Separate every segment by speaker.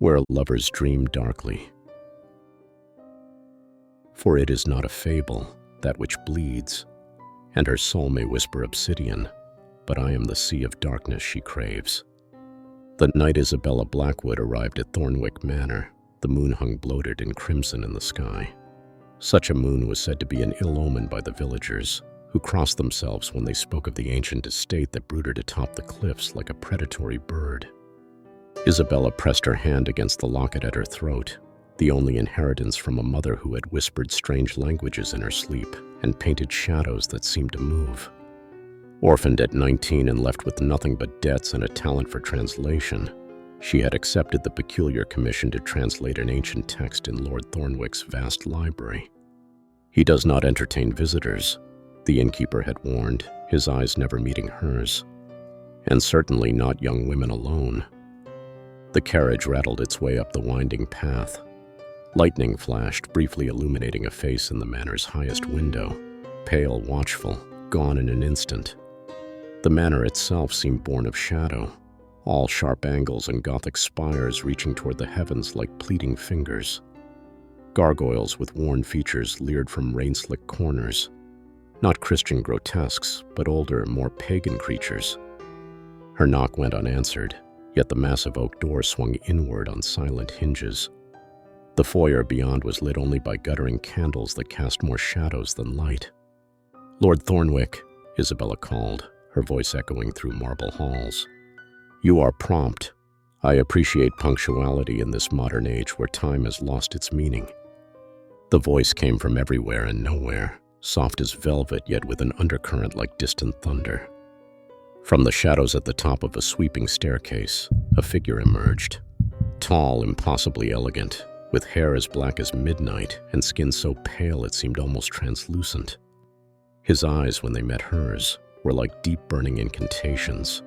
Speaker 1: where lovers dream darkly. For it is not a fable, that which bleeds, and her soul may whisper obsidian, but I am the sea of darkness she craves. The night Isabella Blackwood arrived at Thornwick Manor, the moon hung bloated and crimson in the sky. Such a moon was said to be an ill omen by the villagers, who crossed themselves when they spoke of the ancient estate that brooded atop the cliffs like a predatory bird. Isabella pressed her hand against the locket at her throat, the only inheritance from a mother who had whispered strange languages in her sleep and painted shadows that seemed to move. Orphaned at 19 and left with nothing but debts and a talent for translation, she had accepted the peculiar commission to translate an ancient text in Lord Thornwick's vast library. He does not entertain visitors, the innkeeper had warned, his eyes never meeting hers, and certainly not young women alone. The carriage rattled its way up the winding path. Lightning flashed, briefly illuminating a face in the manor's highest window, pale, watchful, gone in an instant. The manor itself seemed born of shadow, all sharp angles and Gothic spires reaching toward the heavens like pleading fingers. Gargoyles with worn features leered from rain-slick corners, not Christian grotesques, but older, more pagan creatures. Her knock went unanswered, yet the massive oak door swung inward on silent hinges. The foyer beyond was lit only by guttering candles that cast more shadows than light. "Lord Thornwick," Isabella called, her voice echoing through marble halls. "You are prompt. I appreciate punctuality in this modern age where time has lost its meaning." The voice came from everywhere and nowhere, soft as velvet yet with an undercurrent like distant thunder. From the shadows at the top of a sweeping staircase, a figure emerged. Tall, impossibly elegant, with hair as black as midnight and skin so pale it seemed almost translucent. His eyes, when they met hers, were like deep burning incantations,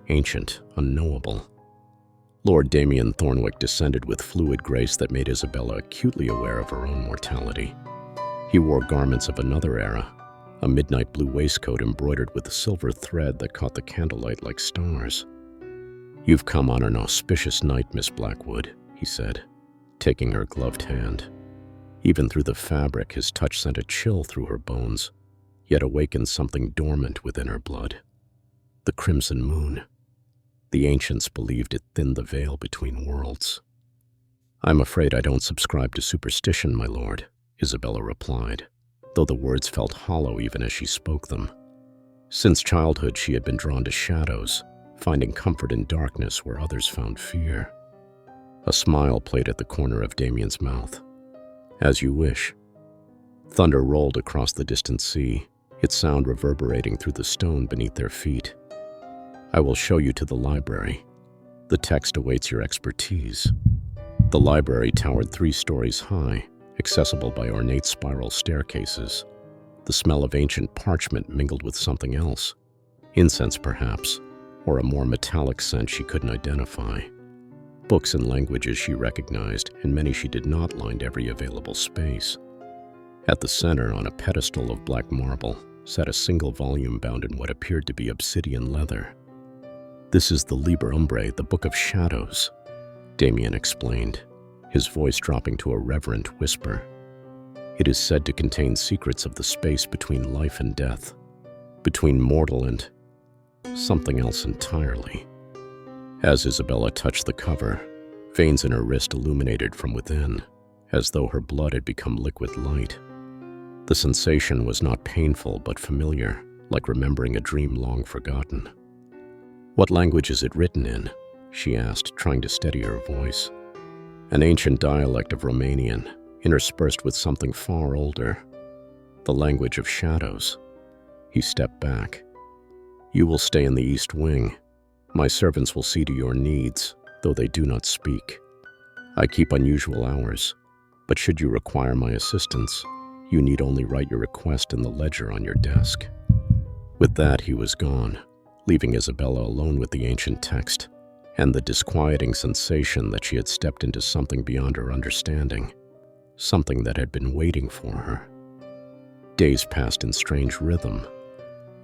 Speaker 1: ancient, unknowable. Lord Damien Thornwick descended with fluid grace that made Isabella acutely aware of her own mortality. He wore garments of another era, a midnight blue waistcoat embroidered with a silver thread that caught the candlelight like stars. "You've come on an auspicious night, Miss Blackwood," he said, taking her gloved hand. Even through the fabric, his touch sent a chill through her bones, yet awakened something dormant within her blood. The crimson moon. The ancients believed it thinned the veil between worlds. "I'm afraid I don't subscribe to superstition, my lord," Isabella replied, though the words felt hollow even as she spoke them. Since childhood, she had been drawn to shadows, finding comfort in darkness where others found fear. A smile played at the corner of Damien's mouth. "As you wish." Thunder rolled across the distant sea, its sound reverberating through the stone beneath their feet. "I will show you to the library. The text awaits your expertise." The library towered 3 stories high, accessible by ornate spiral staircases. The smell of ancient parchment mingled with something else, incense perhaps, or a more metallic scent she couldn't identify. Books and languages she recognized, and many she did not, lined every available space. At the center, on a pedestal of black marble, sat a single volume bound in what appeared to be obsidian leather. "This is the Liber Umbrae, the Book of Shadows," Damien explained, his voice dropping to a reverent whisper. "It is said to contain secrets of the space between life and death, between mortal and something else entirely." As Isabella touched the cover, veins in her wrist illuminated from within, as though her blood had become liquid light. The sensation was not painful but familiar, like remembering a dream long forgotten. "What language is it written in?" she asked, trying to steady her voice. "An ancient dialect of Romanian, interspersed with something far older. The language of shadows." He stepped back. "You will stay in the East Wing. My servants will see to your needs, though they do not speak. I keep unusual hours, but should you require my assistance, you need only write your request in the ledger on your desk." With that, he was gone, leaving Isabella alone with the ancient text, and the disquieting sensation that she had stepped into something beyond her understanding, something that had been waiting for her. Days passed in strange rhythm.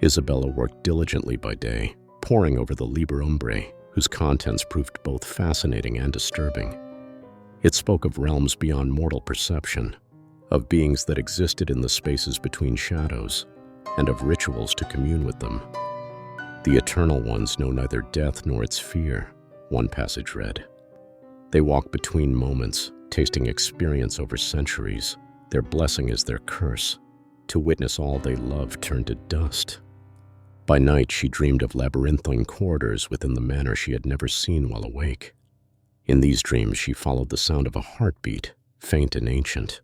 Speaker 1: Isabella worked diligently by day, poring over the Liber Umbrae, whose contents proved both fascinating and disturbing. It spoke of realms beyond mortal perception, of beings that existed in the spaces between shadows, and of rituals to commune with them. The Eternal Ones know neither death nor its fear, one passage read. They walk between moments, tasting experience over centuries. Their blessing is their curse, to witness all they love turn to dust. By night, she dreamed of labyrinthine corridors within the manor she had never seen while awake. In these dreams, she followed the sound of a heartbeat, faint and ancient.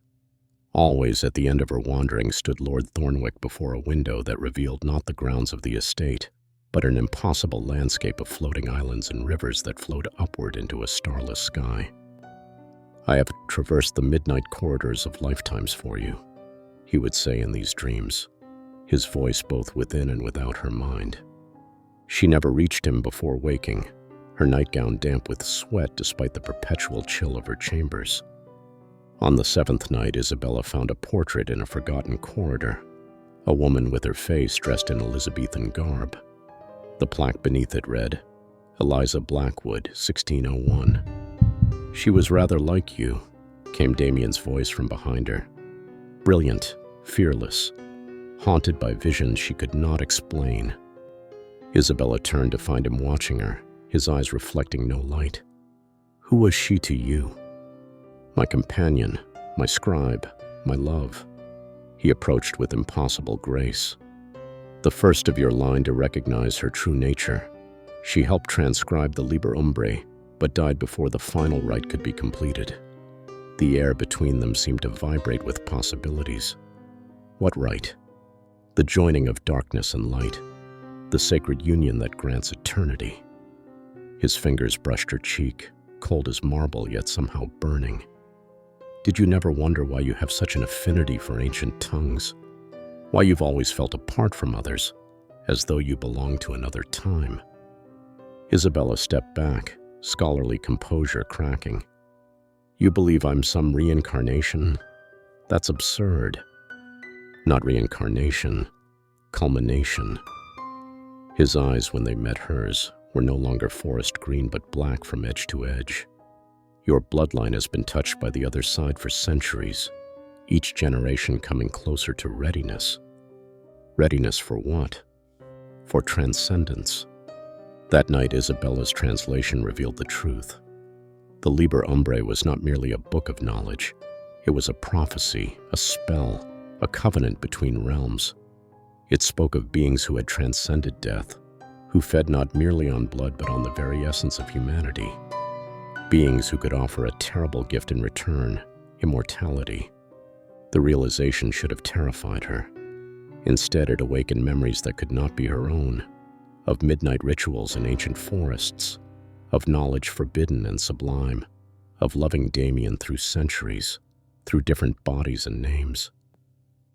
Speaker 1: Always at the end of her wanderings stood Lord Thornwick before a window that revealed not the grounds of the estate, but an impossible landscape of floating islands and rivers that flowed upward into a starless sky. "I have traversed the midnight corridors of lifetimes for you," he would say in these dreams, his voice both within and without her mind. She never reached him before waking, her nightgown damp with sweat despite the perpetual chill of her chambers. On the seventh night, Isabella found a portrait in a forgotten corridor, a woman with her face dressed in Elizabethan garb. The plaque beneath it read, "Eliza Blackwood, 1601. "She was rather like you," came Damien's voice from behind her. Brilliant, fearless, haunted by visions she could not explain. Isabella turned to find him watching her, his eyes reflecting no light. "Who was she to you?" "My companion, my scribe, my love," he approached with impossible grace. "The first of your line to recognize her true nature. She helped transcribe the Liber Umbrae, but died before the final rite could be completed." The air between them seemed to vibrate with possibilities. What rite? The joining of darkness and light, the sacred union that grants eternity. His fingers brushed her cheek, cold as marble yet somehow burning. "Did you never wonder why you have such an affinity for ancient tongues? Why you've always felt apart from others, as though you belonged to another time?" Isabella stepped back, scholarly composure cracking. "You believe I'm some reincarnation? That's absurd." "Not reincarnation, culmination." His eyes, when they met hers, were no longer forest green but black from edge to edge. "Your bloodline has been touched by the other side for centuries, each generation coming closer to readiness." Readiness for what? For transcendence. That night, Isabella's translation revealed the truth. The Liber Umbrae was not merely a book of knowledge. It was a prophecy, a spell, a covenant between realms. It spoke of beings who had transcended death, who fed not merely on blood but on the very essence of humanity. Beings who could offer a terrible gift in return, immortality. The realization should have terrified her. Instead, it awakened memories that could not be her own, of midnight rituals in ancient forests, of knowledge forbidden and sublime, of loving Damien through centuries, through different bodies and names.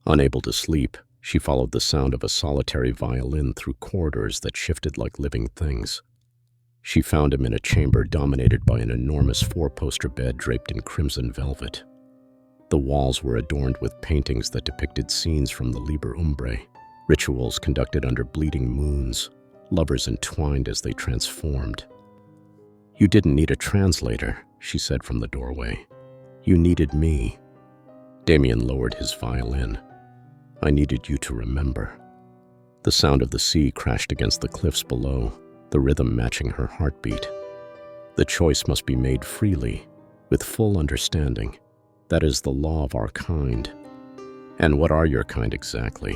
Speaker 1: Unable to sleep, she followed the sound of a solitary violin through corridors that shifted like living things. She found him in a chamber dominated by an enormous four-poster bed draped in crimson velvet. The walls were adorned with paintings that depicted scenes from the Liber Umbrae, rituals conducted under bleeding moons, lovers entwined as they transformed. "You didn't need a translator," she said from the doorway. "You needed me." Damien lowered his violin. "I needed you to remember." The sound of the sea crashed against the cliffs below, the rhythm matching her heartbeat. The choice must be made freely, with full understanding. That is the law of our kind. And what are your kind exactly?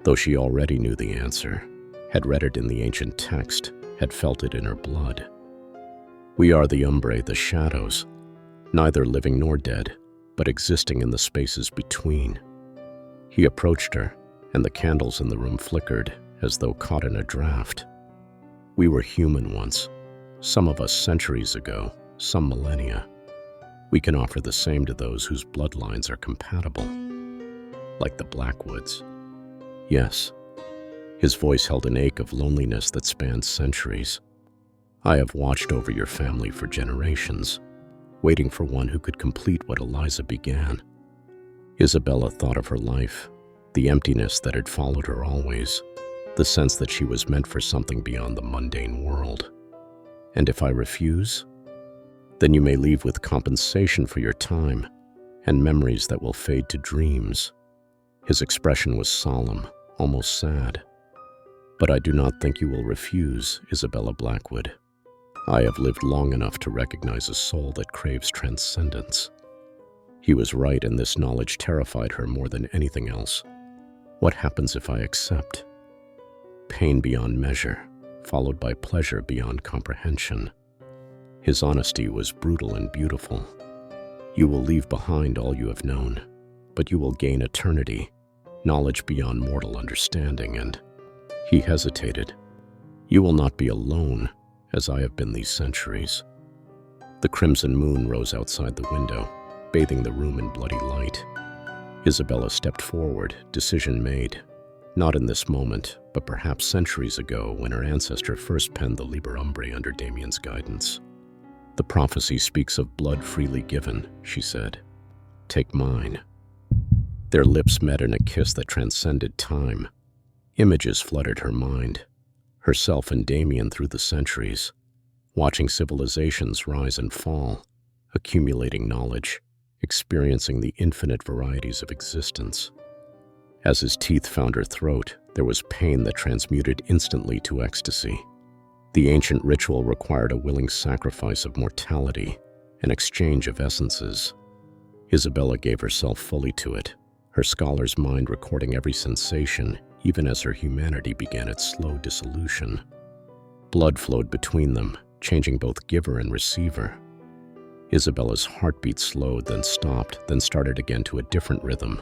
Speaker 1: Though she already knew the answer, had read it in the ancient text, had felt it in her blood. "We are the Umbrae, the shadows, neither living nor dead, but existing in the spaces between." He approached her, and the candles in the room flickered, as though caught in a draught. "We were human once, some of us centuries ago, some millennia. We can offer the same to those whose bloodlines are compatible." "Like the Blackwoods." "Yes." His voice held an ache of loneliness that spanned centuries. "I have watched over your family for generations, waiting for one who could complete what Eliza began." Isabella thought of her life, the emptiness that had followed her always, the sense that she was meant for something beyond the mundane world. "And if I refuse?" Then you may leave with compensation for your time and memories that will fade to dreams. His expression was solemn, almost sad. But I do not think you will refuse, Isabella Blackwood. I have lived long enough to recognize a soul that craves transcendence. He was right, and this knowledge terrified her more than anything else. What happens if I accept? Pain beyond measure, followed by pleasure beyond comprehension. His honesty was brutal and beautiful. You will leave behind all you have known, but you will gain eternity, knowledge beyond mortal understanding, and he hesitated. You will not be alone, as I have been these centuries. The crimson moon rose outside the window, bathing the room in bloody light. Isabella stepped forward, decision made. Not in this moment, but perhaps centuries ago when her ancestor first penned the Liber Umbrae under Damien's guidance. The prophecy speaks of blood freely given, she said. Take mine. Their lips met in a kiss that transcended time. Images flooded her mind, herself and Damien through the centuries, watching civilizations rise and fall, accumulating knowledge, experiencing the infinite varieties of existence. As his teeth found her throat, there was pain that transmuted instantly to ecstasy. The ancient ritual required a willing sacrifice of mortality, an exchange of essences. Isabella gave herself fully to it, her scholar's mind recording every sensation, even as her humanity began its slow dissolution. Blood flowed between them, changing both giver and receiver. Isabella's heartbeat slowed, then stopped, then started again to a different rhythm,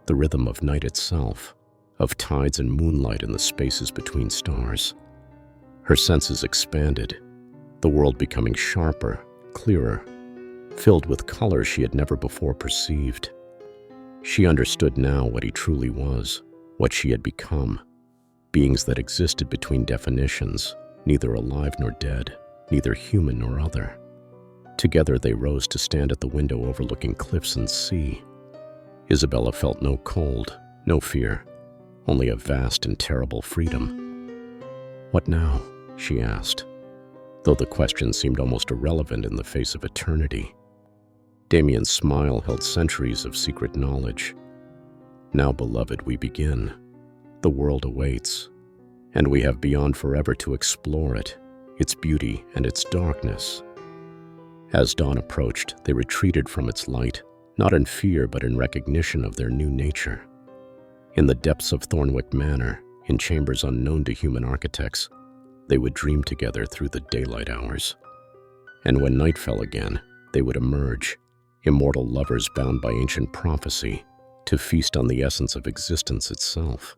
Speaker 1: the rhythm of night itself, of tides and moonlight in the spaces between stars. Her senses expanded, the world becoming sharper, clearer, filled with colors she had never before perceived. She understood now what he truly was, what she had become, beings that existed between definitions, neither alive nor dead, neither human nor other. Together they rose to stand at the window overlooking cliffs and sea. Isabella felt no cold, no fear, only a vast and terrible freedom. What now? She asked, though the question seemed almost irrelevant in the face of eternity. Damien's smile held centuries of secret knowledge. Now, beloved, we begin. The world awaits, and we have beyond forever to explore it, its beauty and its darkness. As dawn approached, they retreated from its light, not in fear but in recognition of their new nature. In the depths of Thornwick Manor, in chambers unknown to human architects, they would dream together through the daylight hours. And when night fell again, they would emerge, immortal lovers bound by ancient prophecy, to feast on the essence of existence itself.